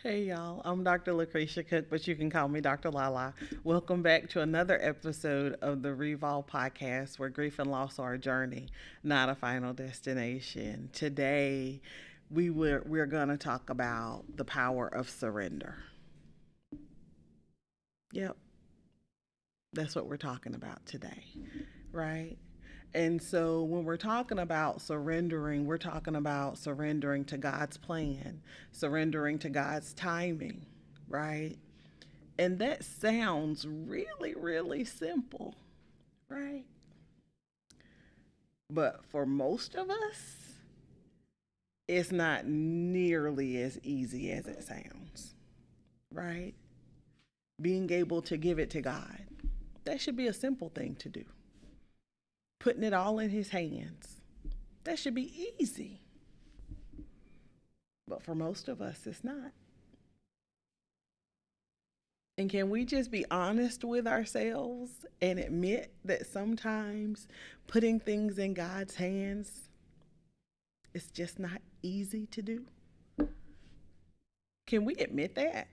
Hey y'all, I'm Dr. Lakrishia Cook, but you can call me Dr. Lala. Welcome back to another episode of the Revolve podcast where grief and loss are a journey, not a final destination. Today, we're going to talk about the power of surrender. Yep, that's what we're talking about today, right? And so when we're talking about surrendering, we're talking about surrendering to God's plan, surrendering to God's timing, right? And that sounds really, really simple, right? But for most of us, it's not nearly as easy as it sounds, right? Being able to give it to God, that should be a simple thing to do. Putting it all in His hands, that should be easy. But for most of us, it's not. And can we just be honest with ourselves and admit that sometimes putting things in God's hands is just not easy to do? Can we admit that?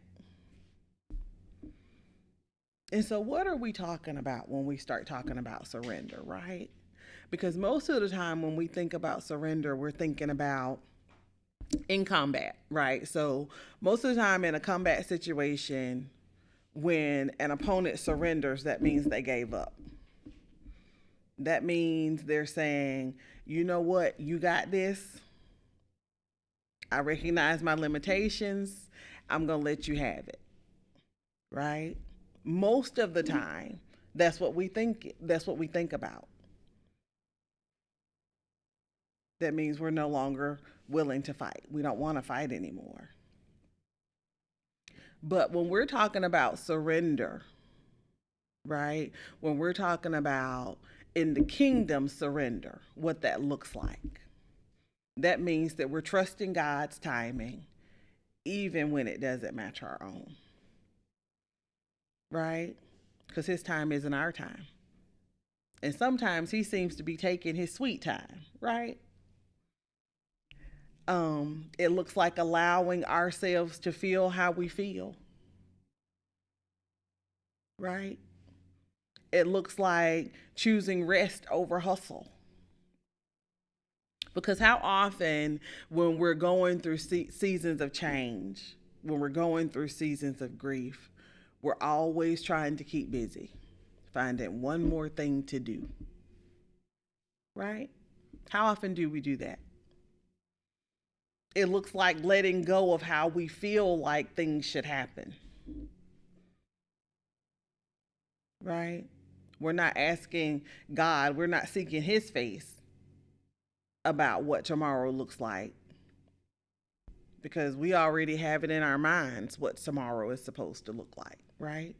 And so, what are we talking about when we start talking about surrender, right? Because most of the time, when we think about surrender, we're thinking about in combat, right? So, most of the time in a combat situation, when an opponent surrenders, that means they gave up. That means they're saying, you know what, you got this. I recognize my limitations. I'm going to let you have it. Right? Most of the time, that's what we think. That's what we think about. That means we're no longer willing to fight. We don't want to fight anymore. But when we're talking about surrender, right? When we're talking about in the kingdom surrender, what that looks like, that means that we're trusting God's timing, even when it doesn't match our own, right? Because His time isn't our time. And sometimes He seems to be taking His sweet time, right? It looks like allowing ourselves to feel how we feel, right? It looks like choosing rest over hustle. Because how often, when we're going through seasons of change, when we're going through seasons of grief, we're always trying to keep busy, finding one more thing to do, right? How often do we do that? It looks like letting go of how we feel like things should happen, right? We're not asking God, we're not seeking His face about what tomorrow looks like because we already have it in our minds what tomorrow is supposed to look like, right?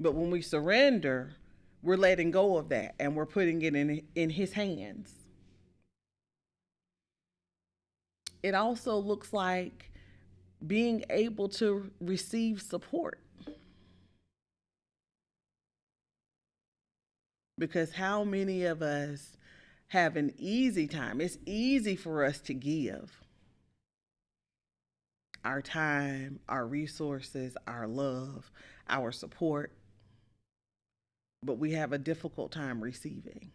But when we surrender, we're letting go of that and we're putting it in His hands. It also looks like being able to receive support. Because how many of us have an easy time? It's easy for us to give our time, our resources, our love, our support, but we have a difficult time receiving,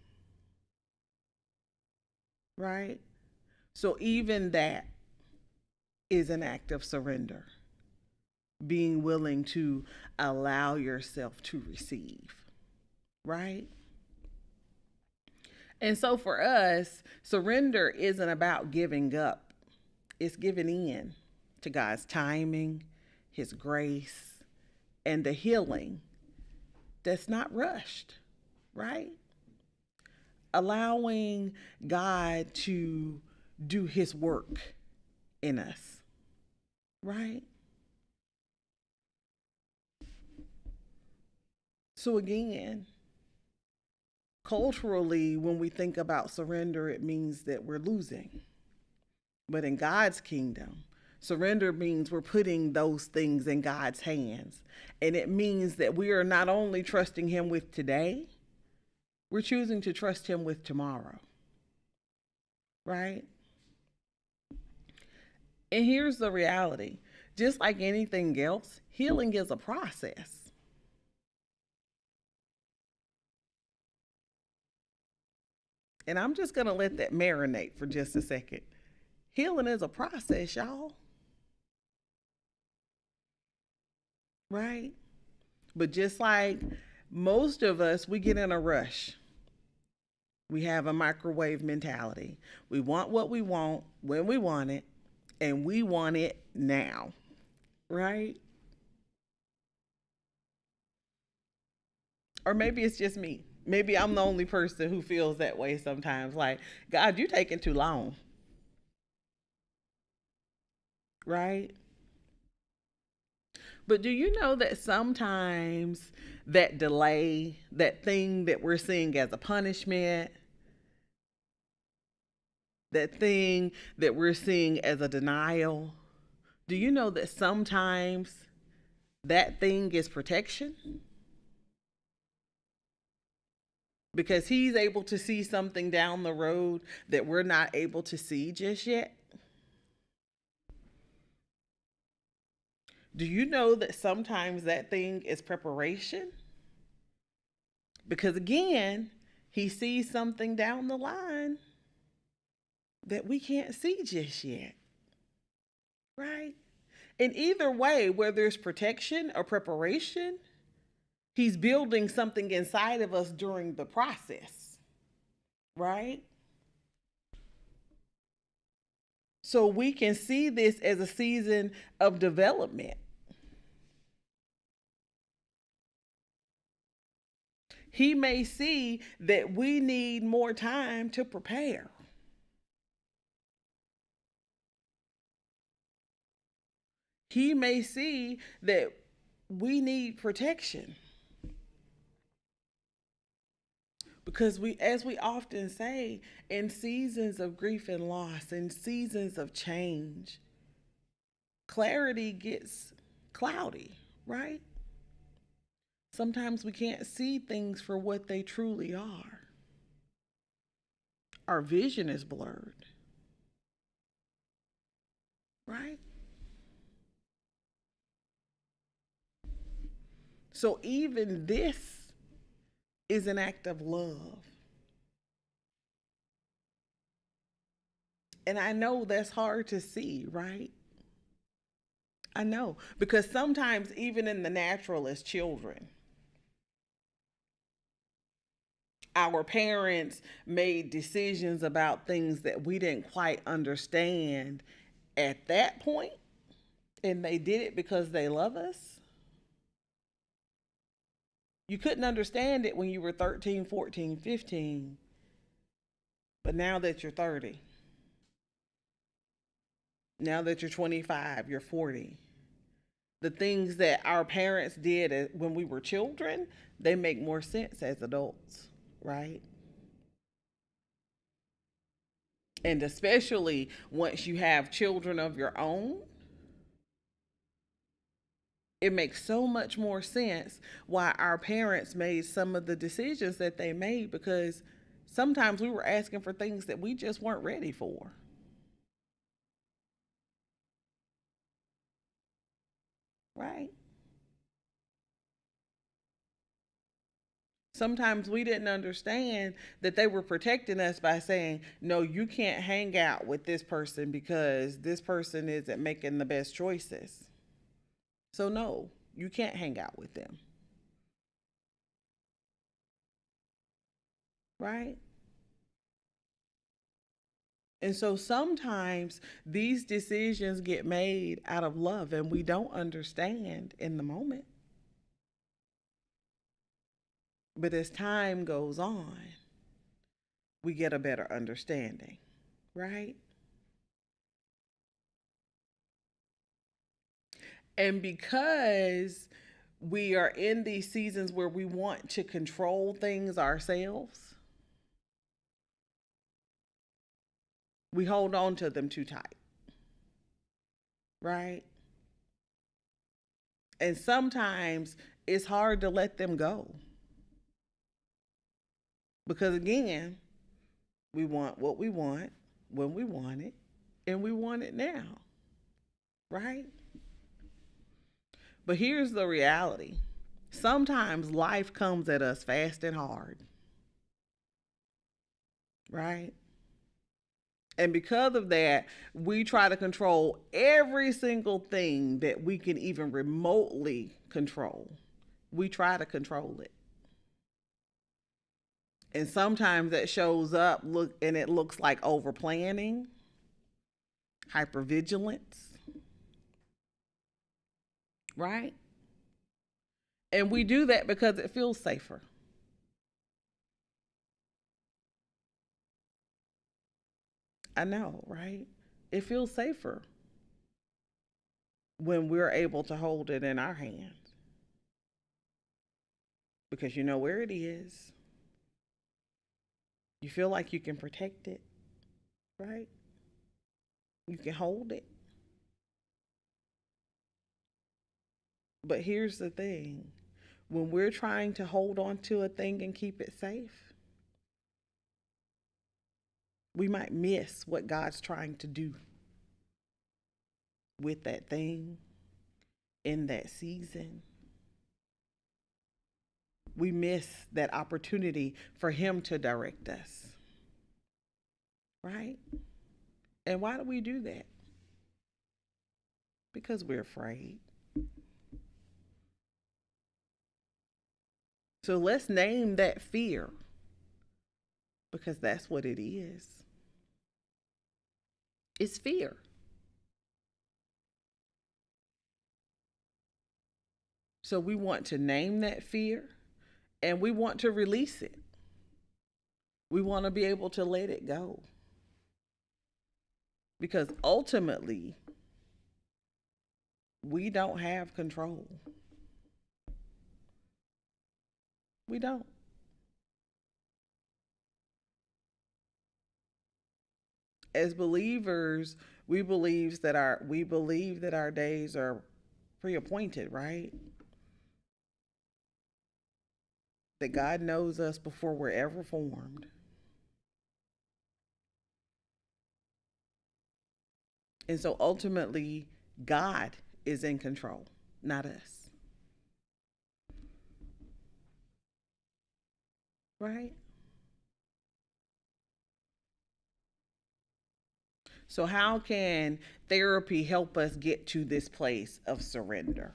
right? So even that is an act of surrender, being willing to allow yourself to receive, right? And so for us, surrender isn't about giving up, it's giving in to God's timing, His grace, and the healing that's not rushed, right? Allowing God to do His work in us, right? So again, culturally, when we think about surrender, it means that we're losing. But in God's kingdom, surrender means we're putting those things in God's hands. And it means that we are not only trusting Him with today, we're choosing to trust Him with tomorrow, right? And here's the reality. Just like anything else, healing is a process. And I'm just going to let that marinate for just a second. Healing is a process, y'all. Right? But just like most of us, we get in a rush. We have a microwave mentality. We want what we want when we want it, and we want it now. Right? Or maybe it's just me. Maybe I'm the only person who feels that way sometimes. Like, God, you're taking too long. Right? But do you know that sometimes that delay, that thing that we're seeing as a punishment, that thing that we're seeing as a denial, do you know that sometimes that thing is protection? Because he's able to see something down the road that we're not able to see just yet. Do you know that sometimes that thing is preparation? Because again, he sees something down the line that we can't see just yet. Right? In either way, whether it's protection or preparation, he's building something inside of us during the process. Right? So we can see this as a season of development. He may see that we need more time to prepare. He may see that we need protection. Because we, as we often say, in seasons of grief and loss, in seasons of change, clarity gets cloudy, right? Sometimes we can't see things for what they truly are. Our vision is blurred, right? So even this is an act of love. And I know that's hard to see, right? I know. Because sometimes, even in the natural, as children, our parents made decisions about things that we didn't quite understand at that point, and they did it because they love us. You couldn't understand it when you were 13, 14, 15, but now that you're 30, now that you're 25, you're 40, the things that our parents did when we were children, they make more sense as adults, right? And especially once you have children of your own, it makes so much more sense why our parents made some of the decisions that they made, because sometimes we were asking for things that we just weren't ready for. Right? Sometimes we didn't understand that they were protecting us by saying, no, you can't hang out with this person because this person isn't making the best choices. So, no, you can't hang out with them. Right? And so sometimes these decisions get made out of love and we don't understand in the moment. But as time goes on, we get a better understanding, right? And because we are in these seasons where we want to control things ourselves, we hold on to them too tight, right? And sometimes it's hard to let them go. Because again, we want what we want when we want it, and we want it now, right? But here's the reality: sometimes life comes at us fast and hard, right? And because of that, we try to control every single thing that we can even remotely control. We try to control it. And sometimes that shows up and it looks like over planning, hypervigilance, right? And we do that because it feels safer. I know, right? It feels safer when we're able to hold it in our hands because you know where it is. You feel like you can protect it, right? You can hold it. But here's the thing: when we're trying to hold on to a thing and keep it safe, we might miss what God's trying to do with that thing in that season. We miss that opportunity for Him to direct us, right? And why do we do that? Because we're afraid. So let's name that fear, because that's what it is. It's fear. So we want to name that fear and we want to release it. We want to be able to let it go. Because ultimately, we don't have control. We don't. As believers, we believe that our days are pre-appointed, right? That God knows us before we're ever formed. And so ultimately, God is in control, not us. Right? So, how can therapy help us get to this place of surrender?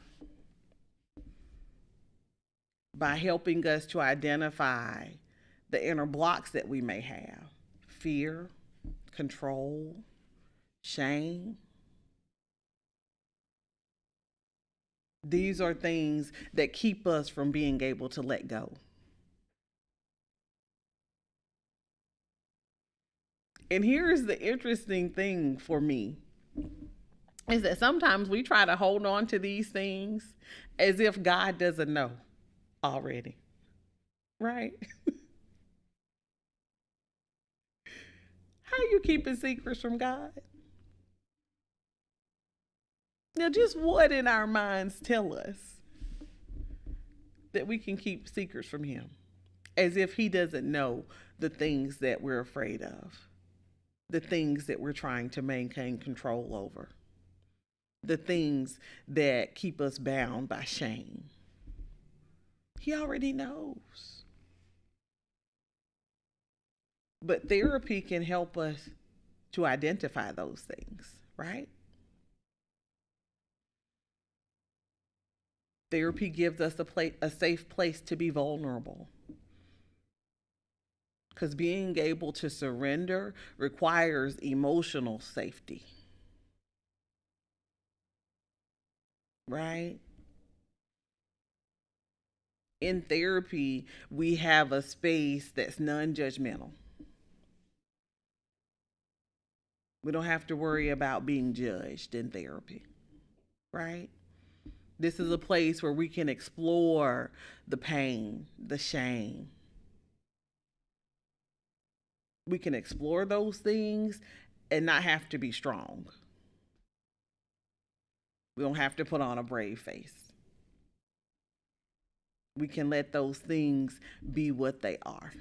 By helping us to identify the inner blocks that we may have: fear, control, shame. These are things that keep us from being able to let go. And here's the interesting thing for me is that sometimes we try to hold on to these things as if God doesn't know already. Right? How you keeping secrets from God? Now, just what in our minds tell us that we can keep secrets from Him? As if He doesn't know the things that we're afraid of, the things that we're trying to maintain control over, the things that keep us bound by shame. He already knows. But therapy can help us to identify those things, right? Therapy gives us a safe place to be vulnerable. Because being able to surrender requires emotional safety, right? In therapy, we have a space that's non judgmental. We don't have to worry about being judged in therapy, right? This is a place where we can explore the pain, the shame. We can explore those things and not have to be strong. We don't have to put on a brave face. We can let those things be what they are.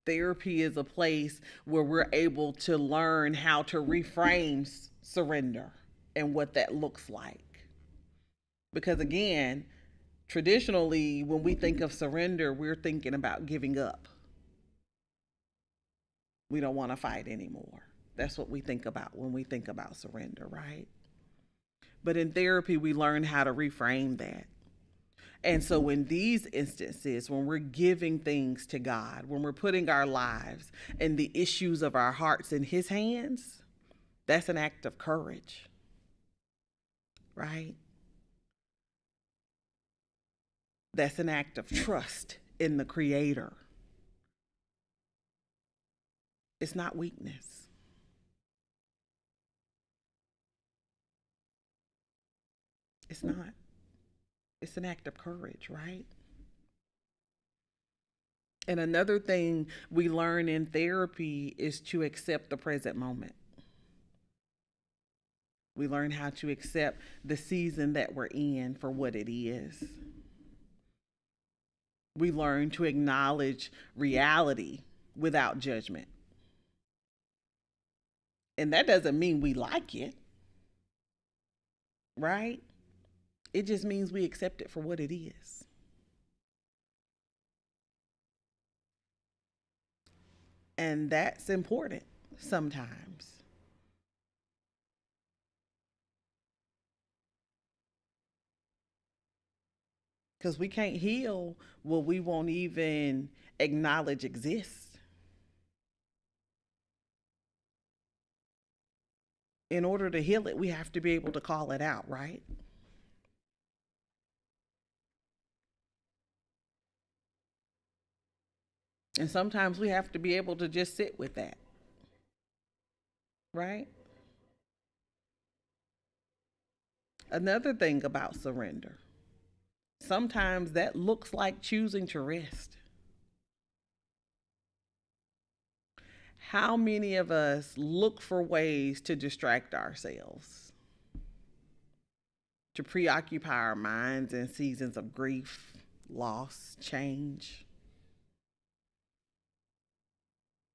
Therapy is a place where we're able to learn how to reframe surrender and what that looks like. Because again, traditionally, when we think of surrender, we're thinking about giving up. We don't want to fight anymore. That's what we think about when we think about surrender, right? But in therapy, we learn how to reframe that. And so, in these instances, when we're giving things to God, when we're putting our lives and the issues of our hearts in His hands, that's an act of courage, right? That's an act of trust in the Creator. It's not weakness. It's not. It's an act of courage, right? And another thing we learn in therapy is to accept the present moment. We learn how to accept the season that we're in for what it is. We learn to acknowledge reality without judgment. And that doesn't mean we like it, right? It just means we accept it for what it is. And that's important sometimes. Because we can't heal what we won't even acknowledge exists. In order to heal it, we have to be able to call it out, right? And sometimes we have to be able to just sit with that, right? Another thing about surrender, sometimes that looks like choosing to rest. How many of us look for ways to distract ourselves, to preoccupy our minds in seasons of grief, loss, change?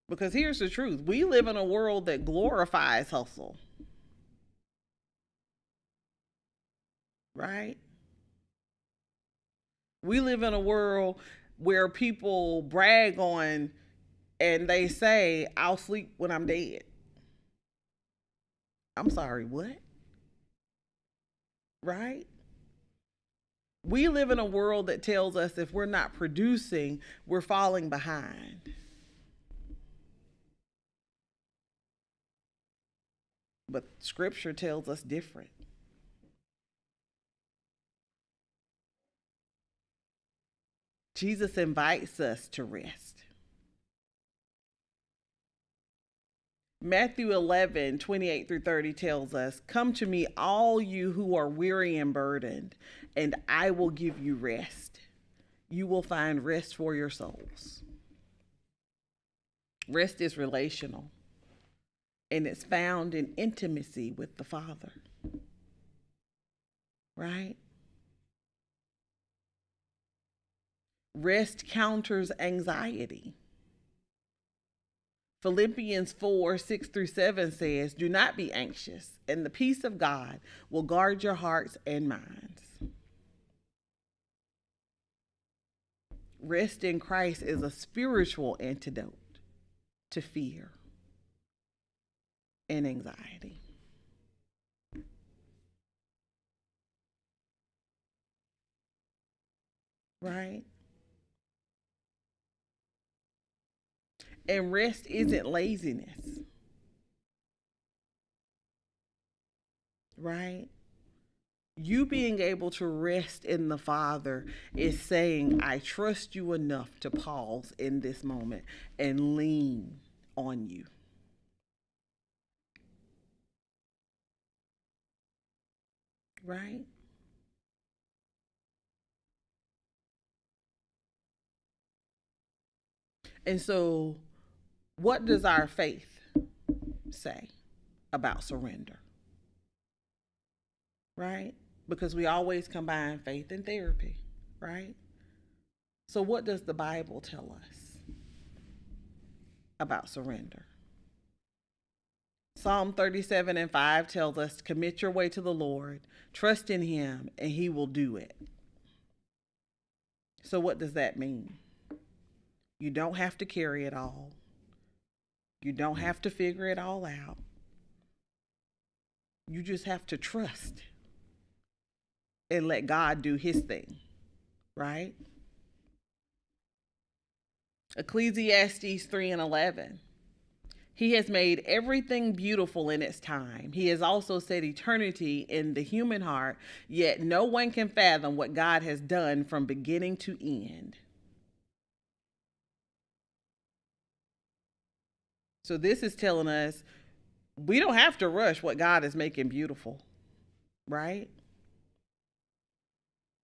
Because here's the truth, we live in a world that glorifies hustle, right? We live in a world where people brag on and they say, I'll sleep when I'm dead. I'm sorry, what? Right? We live in a world that tells us if we're not producing, we're falling behind. But scripture tells us different. Jesus invites us to rest. Matthew 11:28-30 tells us, come to me, all you who are weary and burdened, and I will give you rest. You will find rest for your souls. Rest is relational, and it's found in intimacy with the Father, right? Rest counters anxiety. Philippians 4:6-7 says, do not be anxious, and the peace of God will guard your hearts and minds. Rest in Christ is a spiritual antidote to fear and anxiety. Right? And rest isn't laziness. Right? You being able to rest in the Father is saying, I trust you enough to pause in this moment and lean on you. Right? And so, what does our faith say about surrender? Right? Because we always combine faith and therapy, right? So, what does the Bible tell us? about surrender. Psalm 37:5 tells us to commit your way to the Lord, trust in him, and he will do it. So what does that mean? You don't have to carry it all. You don't have to figure it all out. You just have to trust and let God do his thing, right? Ecclesiastes 3:11. He has made everything beautiful in its time. He has also set eternity in the human heart, yet no one can fathom what God has done from beginning to end. So this is telling us we don't have to rush what God is making beautiful, right?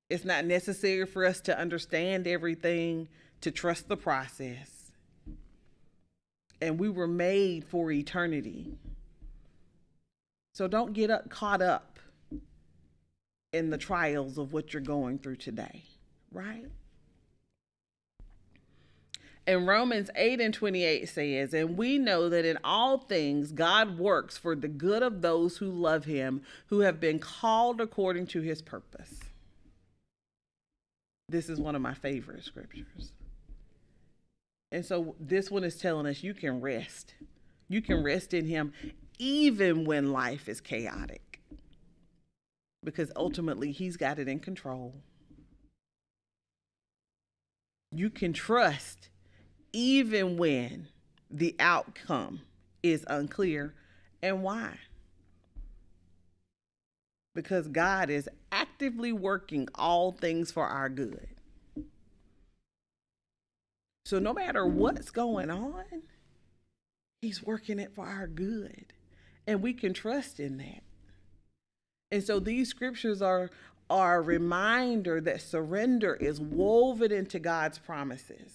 It's not necessary for us to understand everything, to trust the process. And we were made for eternity. So don't get caught up in the trials of what you're going through today, right? And Romans 8:28 says, and we know that in all things God works for the good of those who love him, who have been called according to his purpose. This is one of my favorite scriptures. And so this one is telling us you can rest. You can rest in him even when life is chaotic. Because ultimately he's got it in control. You can trust even when the outcome is unclear. And why? Because God is actively working all things for our good. So no matter what's going on, he's working it for our good. And we can trust in that. And so these scriptures are a reminder that surrender is woven into God's promises.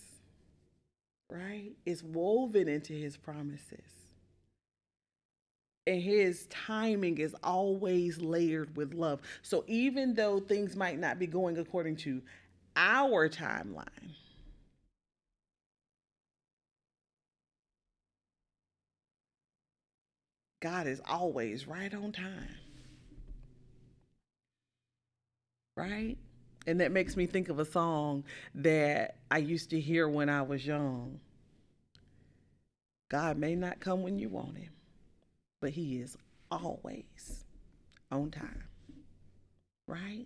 Right? It's woven into his promises. And his timing is always layered with love. So even though things might not be going according to our timeline, God is always right on time. Right? And that makes me think of a song that I used to hear when I was young. God may not come when you want him, but he is always on time. Right?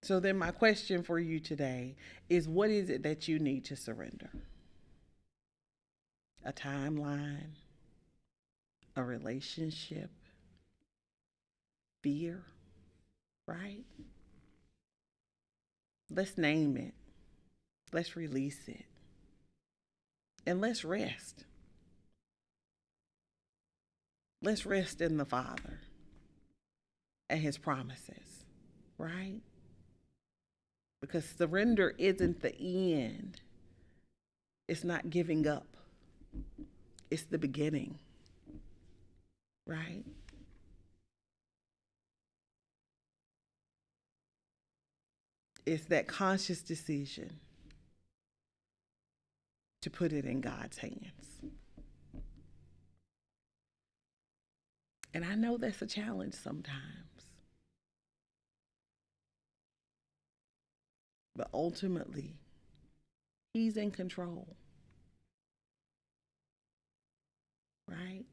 So then my question for you today is, what is it that you need to surrender? A timeline, a relationship, fear, right? Let's name it. Let's release it. And let's rest. Let's rest in the Father and his promises, right? Because surrender isn't the end. It's not giving up. It's the beginning, right? It's that conscious decision to put it in God's hands. And I know that's a challenge sometimes. But ultimately, he's in control. Right?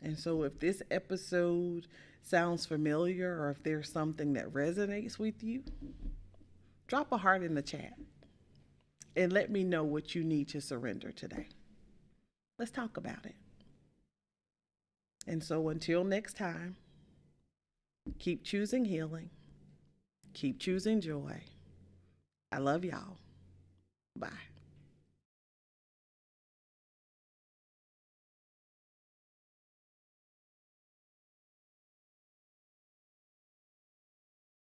And so if this episode sounds familiar, or if there's something that resonates with you, drop a heart in the chat and let me know what you need to surrender today. Let's talk about it. And so until next time, keep choosing healing. Keep choosing joy. I love y'all. Bye.